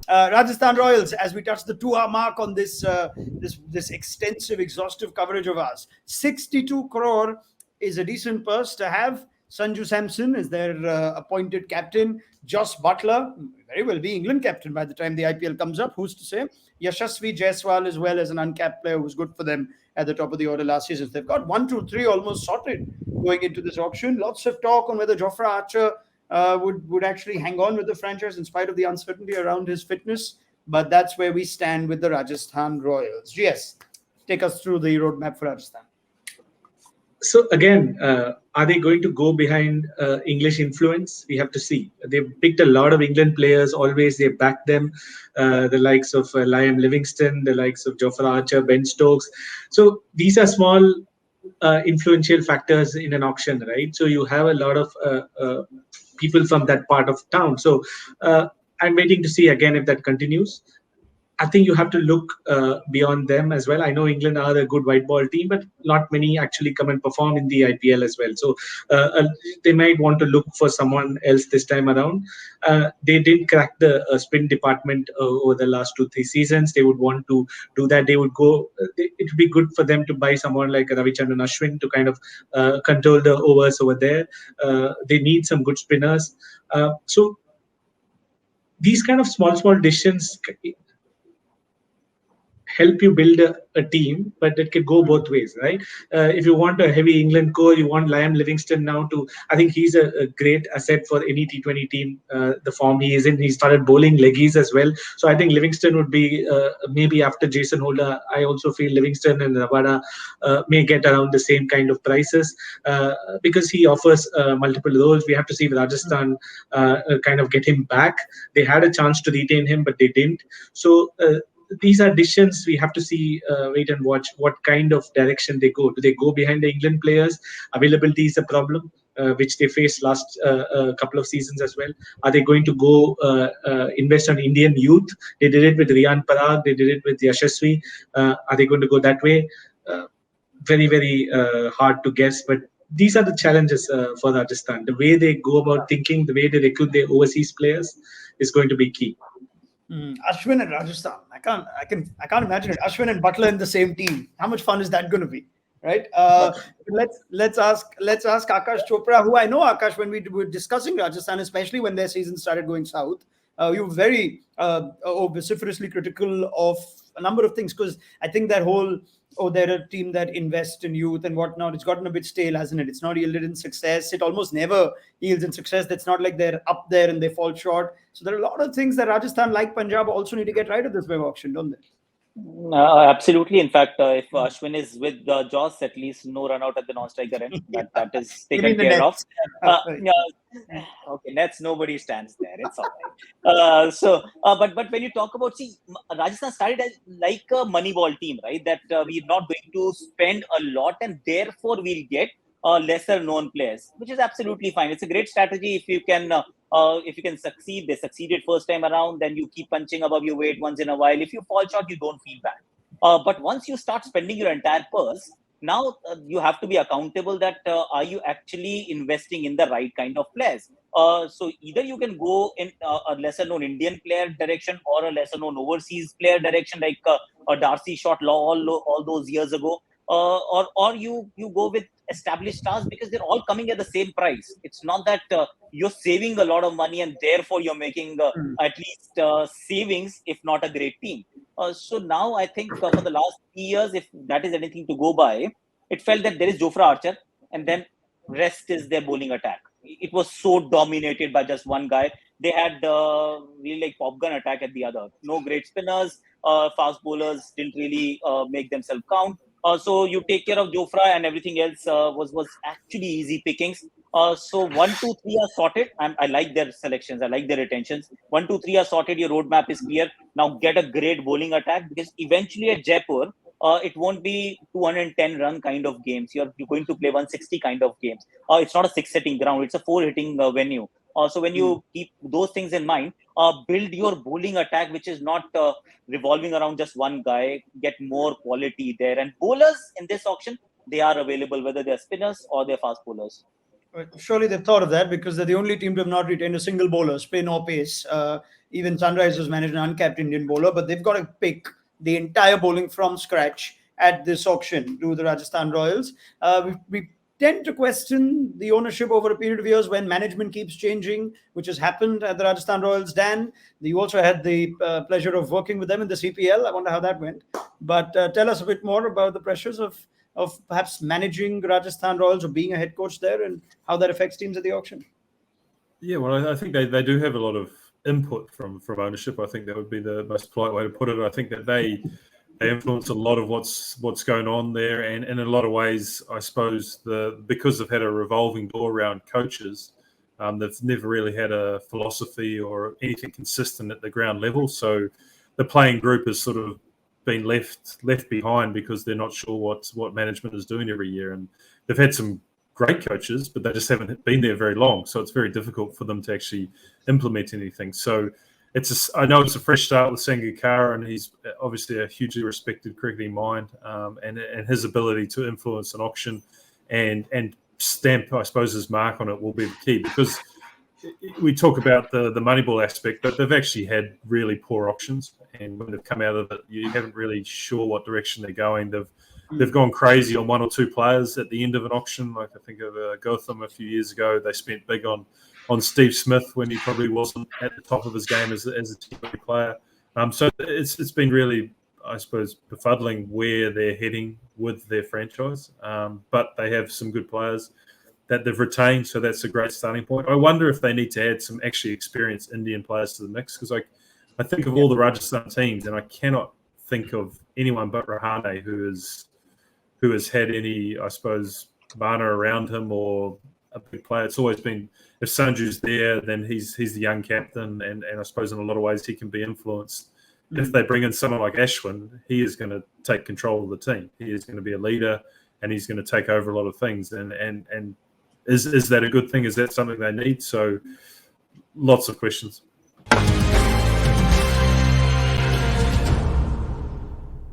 Rajasthan Royals, as we touch the 2 hour mark on this extensive, exhaustive coverage of ours, 62 crore is a decent purse to have. Sanju Samson is their appointed captain. Joss Butler, very well be England captain by the time the IPL comes up. Who's to say? Yashasvi Jaiswal as well as an uncapped player who's good for them at the top of the order last season. They've got 1, 2, 3 almost sorted going into this auction. Lots of talk on whether Jofra Archer would actually hang on with the franchise in spite of the uncertainty around his fitness. But that's where we stand with the Rajasthan Royals. Yes, take us through the roadmap for Rajasthan. So again, are they going to go behind English influence? We have to see. They've picked a lot of England players. Always they back them. The likes of Liam Livingston, the likes of Jofra Archer, Ben Stokes. So these are small influential factors in an auction, right? So you have a lot of people from that part of town. So I'm waiting to see again if that continues. I think you have to look beyond them as well. I know England are a good white ball team, but not many actually come and perform in the IPL as well. So they might want to look for someone else this time around. They did crack the spin department over the last 2-3 seasons. They would want to do that. They would go. It would be good for them to buy someone like Ravichandran Ashwin to kind of control the overs over there. They need some good spinners. So these kind of small decisions help you build a team, but it could go both ways, right? If you want a heavy England core, you want Liam Livingston now to. I think he's a great asset for any T20 team. The form he is in, he started bowling leggies as well. So I think Livingston would be maybe after Jason Holder. I also feel Livingston and Rabada may get around the same kind of prices because he offers multiple roles. We have to see if Rajasthan kind of get him back. They had a chance to retain him, but they didn't. So. These are decisions we have to see, wait and watch what kind of direction they go. Do they go behind the England players? Availability is a problem, which they faced last couple of seasons as well. Are they going to go invest on Indian youth? They did it with Riyan Parag. They did it with Yashasvi. Are they going to go that way? Very hard to guess, but these are the challenges for Rajasthan. The way they go about thinking, the way they recruit their overseas players is going to be key. Ashwin and Rajasthan. I can't imagine it. Ashwin and Butler in the same team. How much fun is that going to be, right? Let's ask Akash Chopra, who I know, Akash, when we were discussing Rajasthan, especially when their season started going south. You were very vociferously critical of a number of things because I think that whole they're a team that invests in youth and whatnot. It's gotten a bit stale, hasn't it? It's not yielded in success. It almost never yields in success. That's not like they're up there and they fall short. So there are a lot of things that Rajasthan, like Punjab, also need to get right at this web auction, don't they? Absolutely. In fact, if Ashwin is with Joss, at least no run out at the non-striker end. That is taken care of. Okay, nets, nobody stands there. It's all right. But when you talk about, Rajasthan started as like a moneyball team, right? That we're not going to spend a lot and therefore we'll get lesser known players, which is absolutely fine. It's a great strategy if you can succeed. They succeeded first time around, then you keep punching above your weight once in a while. If you fall short, you don't feel bad. But once you start spending your entire purse, now you have to be accountable that are you actually investing in the right kind of players? So either you can go in a lesser known Indian player direction or a lesser known overseas player direction, like a Darcy shot all those years ago. Or you go with established stars because they're all coming at the same price. It's not that you're saving a lot of money and therefore you're making at least savings, if not a great team. So now I think for the last 3 years, if that is anything to go by, it felt that there is Jofra Archer and then rest is their bowling attack. It was so dominated by just one guy. They had really like pop gun attack at the other. No great spinners, fast bowlers didn't really make themselves count. So you take care of Jofra and everything else was actually easy pickings. So 1, 2, 3 are sorted. I like their selections. I like their retentions. 1, 2, 3 are sorted. Your roadmap is clear. Now get a great bowling attack because eventually at Jaipur, it won't be 210 run kind of games. You're going to play 160 kind of games. It's not a 6-hitting ground. It's a 4-hitting venue. So when you keep those things in mind, build your bowling attack, which is not revolving around just one guy, get more quality there. And bowlers in this auction, they are available, whether they're spinners or they're fast bowlers. Surely they've thought of that because they're the only team to have not retained a single bowler, spin or pace. Even Sunrisers managed an uncapped Indian bowler, but they've got to pick the entire bowling from scratch at this auction to the Rajasthan Royals. We tend to question the ownership over a period of years when management keeps changing, which has happened at the Rajasthan Royals. Dan, you also had the pleasure of working with them in the CPL. I wonder how that went. But tell us a bit more about the pressures of perhaps managing Rajasthan Royals or being a head coach there and how that affects teams at the auction. Yeah, well, I think they do have a lot of input from ownership. I think that would be the most polite way to put it. I think that they influence a lot of what's going on there, and in a lot of ways, I suppose because they've had a revolving door around coaches, they've never really had a philosophy or anything consistent at the ground level. So the playing group has sort of been left behind because they're not sure what management is doing every year, and they've had some great coaches, but they just haven't been there very long. So it's very difficult for them to actually implement anything. So I know it's a fresh start with Sangakkara, and he's obviously a hugely respected cricketing mind, and his ability to influence an auction and stamp, I suppose, his mark on it will be the key, because we talk about the moneyball aspect, but they've actually had really poor auctions, and when they've come out of it, you haven't really sure what direction they're going. They've gone crazy on one or two players at the end of an auction. Like I think of Gotham a few years ago, they spent big on Steve Smith when he probably wasn't at the top of his game as a T20 player. So it's been really, I suppose, befuddling where they're heading with their franchise. But they have some good players that they've retained, so that's a great starting point. I wonder if they need to add some actually experienced Indian players to the mix, because I think of all the Rajasthan teams, and I cannot think of anyone but Rahane who has had any, I suppose, mana around him or a big player. It's always been, if Sanju's there, then he's the young captain, and I suppose in a lot of ways he can be influenced. If they bring in someone like Ashwin, he is going to take control of the team. He is going to be a leader, and he's going to take over a lot of things. And is that a good thing? Is that something they need? So lots of questions.